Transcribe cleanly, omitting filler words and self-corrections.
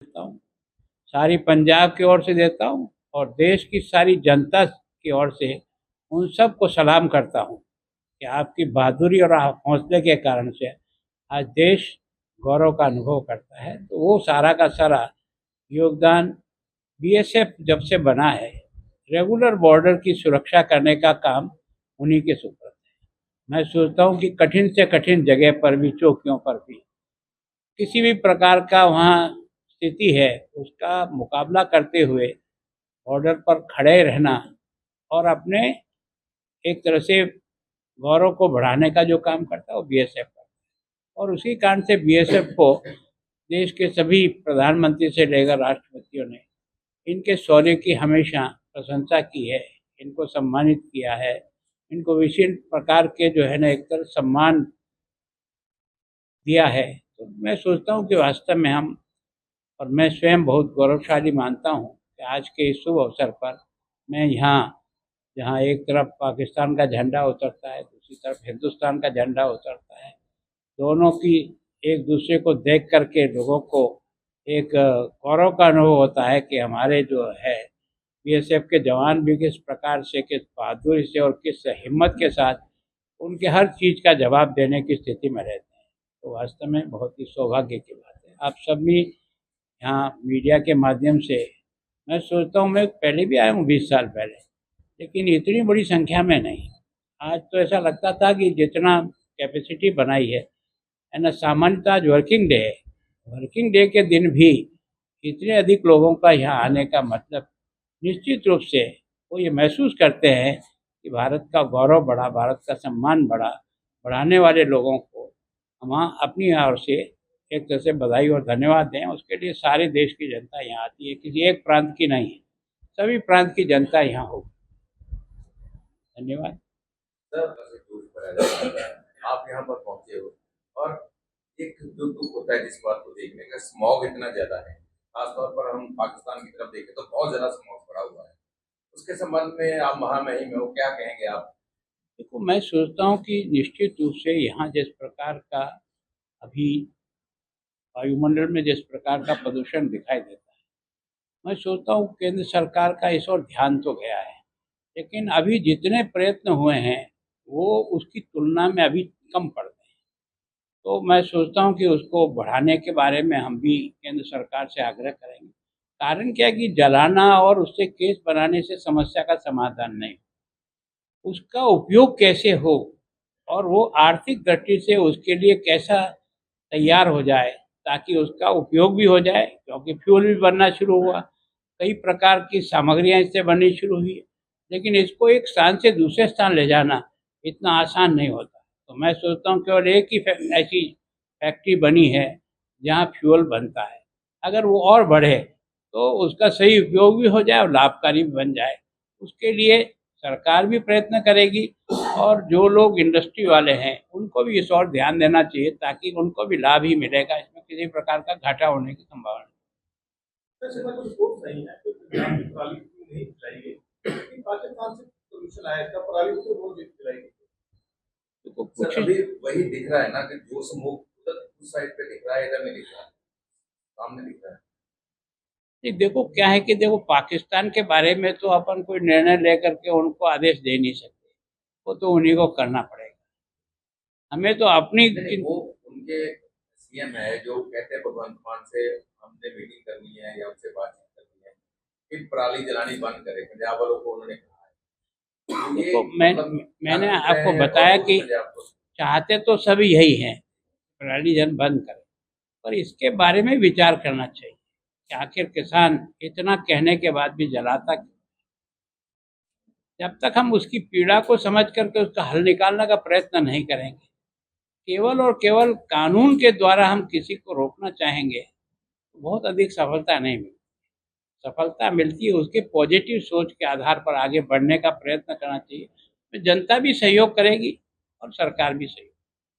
देता हूँ, सारी पंजाब की ओर से देता हूँ और देश की सारी जनता की ओर से उन सबको सलाम करता हूँ कि आपकी बहादुरी और हौसले के कारण से आज देश गौरव का अनुभव करता है। तो वो सारा का सारा योगदान बीएसएफ जब से बना है, रेगुलर बॉर्डर की सुरक्षा करने का काम उन्हीं के सुपुर्द है। मैं सोचता हूँ कि कठिन से कठिन जगह पर भी, चौकियों पर भी, किसी भी प्रकार का वहाँ स्थिति है, उसका मुकाबला करते हुए बॉर्डर पर खड़े रहना और अपने एक तरह से गौरव को बढ़ाने का जो काम करता है वो बीएसएफ करता है। और उसी कारण से बीएसएफ को देश के सभी प्रधानमंत्री से लेकर राष्ट्रपतियों ने इनके शौर्य की हमेशा प्रशंसा की है, इनको सम्मानित किया है, इनको विशेष प्रकार के जो है ना एक तरह सम्मान दिया है। तो मैं सोचता हूँ कि वास्तव में हम, और मैं स्वयं बहुत गौरवशाली मानता हूँ कि आज के इस शुभ अवसर पर मैं यहाँ, जहाँ एक तरफ पाकिस्तान का झंडा उतरता है, दूसरी तरफ हिंदुस्तान का झंडा उतरता है, दोनों की एक दूसरे को देख करके लोगों को एक गौरव का अनुभव होता है कि हमारे जो है बीएसएफ के जवान भी किस प्रकार से, किस बहादुरी से और किस हिम्मत के साथ उनके हर चीज़ का जवाब देने की स्थिति में रहते हैं। तो वास्तव में बहुत ही सौभाग्य की बात है। आप सभी यहाँ मीडिया के माध्यम से, मैं सोचता हूँ, मैं पहले भी आया हूँ 20 साल पहले, लेकिन इतनी बड़ी संख्या में नहीं। आज तो ऐसा लगता था कि जितना कैपेसिटी बनाई है ना, सामान्यतः आज वर्किंग डे है, वर्किंग डे के दिन भी इतने अधिक लोगों का यहाँ आने का मतलब निश्चित रूप से वो ये महसूस करते हैं कि भारत का गौरव बढ़ा, भारत का सम्मान बढ़ा। बढ़ाने वाले लोगों को हम अपनी ओर से एक तरह से बधाई और धन्यवाद दें। उसके लिए सारे देश की जनता यहाँ आती है, किसी एक प्रांत की नहीं है, सभी प्रांत की जनता यहाँ होगी। धन्यवाद सर। आप यहाँ पर पहुंचे हो और एक जो दुख होता है जिस बात को देखने का, स्मॉग इतना ज्यादा है, खासतौर पर हम पाकिस्तान की तरफ देखें तो बहुत ज्यादा स्मॉग पड़ा हुआ है। उसके संबंध में आप महामहिम हो, क्या कहेंगे आप? देखो, मैं सोचता हूँ कि निश्चित रूप से यहाँ जिस प्रकार का अभी वायुमंडल में जिस प्रकार का प्रदूषण दिखाई देता है, मैं सोचता हूँ केंद्र सरकार का इस ओर ध्यान तो गया है, लेकिन अभी जितने प्रयत्न हुए हैं वो उसकी तुलना में अभी कम पड़ गए हैं। तो मैं सोचता हूँ कि उसको बढ़ाने के बारे में हम भी केंद्र सरकार से आग्रह करेंगे। कारण क्या है कि जलाना और उससे केस बनाने से समस्या का समाधान नहीं, उसका उपयोग कैसे हो और वो आर्थिक दृष्टि से उसके लिए कैसा तैयार हो जाए ताकि उसका उपयोग भी हो जाए, क्योंकि फ्यूल भी बनना शुरू हुआ, कई प्रकार की सामग्रियां इससे बननी शुरू हुई, लेकिन इसको एक स्थान से दूसरे स्थान ले जाना इतना आसान नहीं होता। तो मैं सोचता हूँ केवल एक ही ऐसी फैक्ट्री बनी है जहाँ फ्यूल बनता है, अगर वो और बढ़े तो उसका सही उपयोग भी हो जाए और लाभकारी भी बन जाए। उसके लिए सरकार भी प्रयत्न करेगी और जो लोग इंडस्ट्री वाले हैं उनको भी इस और ध्यान देना चाहिए ताकि उनको भी लाभ ही मिलेगा, इसमें किसी प्रकार का घाटा होने की संभावना नहीं। वैसे मैं तो रिपोर्ट नहीं है कि पंजाब की पराली नहीं जलाई गई, लेकिन पाकिस्तान से सोल्यूशन आया था, पराली को तो बहुत जलाई गई। तो सर, कुछ अभी वही दिख रहा है ना कि जो स्मोक उधर उस साइड पे दिख रहा है, इधर नहीं दिख रहा है, सामने दिख रहा है। नहीं, देखो क्या है कि देखो पाकिस्तान के बारे में तो अपन कोई निर्णय लेकर के उनको आदेश दे नहीं सकते, वो तो उन्हीं को करना पड़ेगा। हमें तो अपनी वो उनके सीएम है जो कहते हैं भगवंत मान से हमने मीटिंग करनी है या उनसे बातचीत करनी है कि पराली जलानी बंद करे, पंजाब वालों को उन्होंने कहा है। तो ये देखो, मतलब मैंने क्या कर रहे आपको हैं और बताया खुश कि पंजाब को? चाहते तो सभी यही हैं, पराली जन बंद करें, पर इसके बारे में विचार करना चाहिए कि आखिर किसान इतना कहने के बाद भी जलाता क्यों। जब तक हम उसकी पीड़ा को समझ करके उसका हल निकालने का प्रयत्न नहीं करेंगे, केवल और केवल कानून के द्वारा हम किसी को रोकना चाहेंगे तो बहुत अधिक सफलता नहीं मिलती। सफलता मिलती है उसके पॉजिटिव सोच के आधार पर आगे बढ़ने का प्रयत्न करना चाहिए। तो जनता भी सहयोग करेगी और सरकार भी सहयोग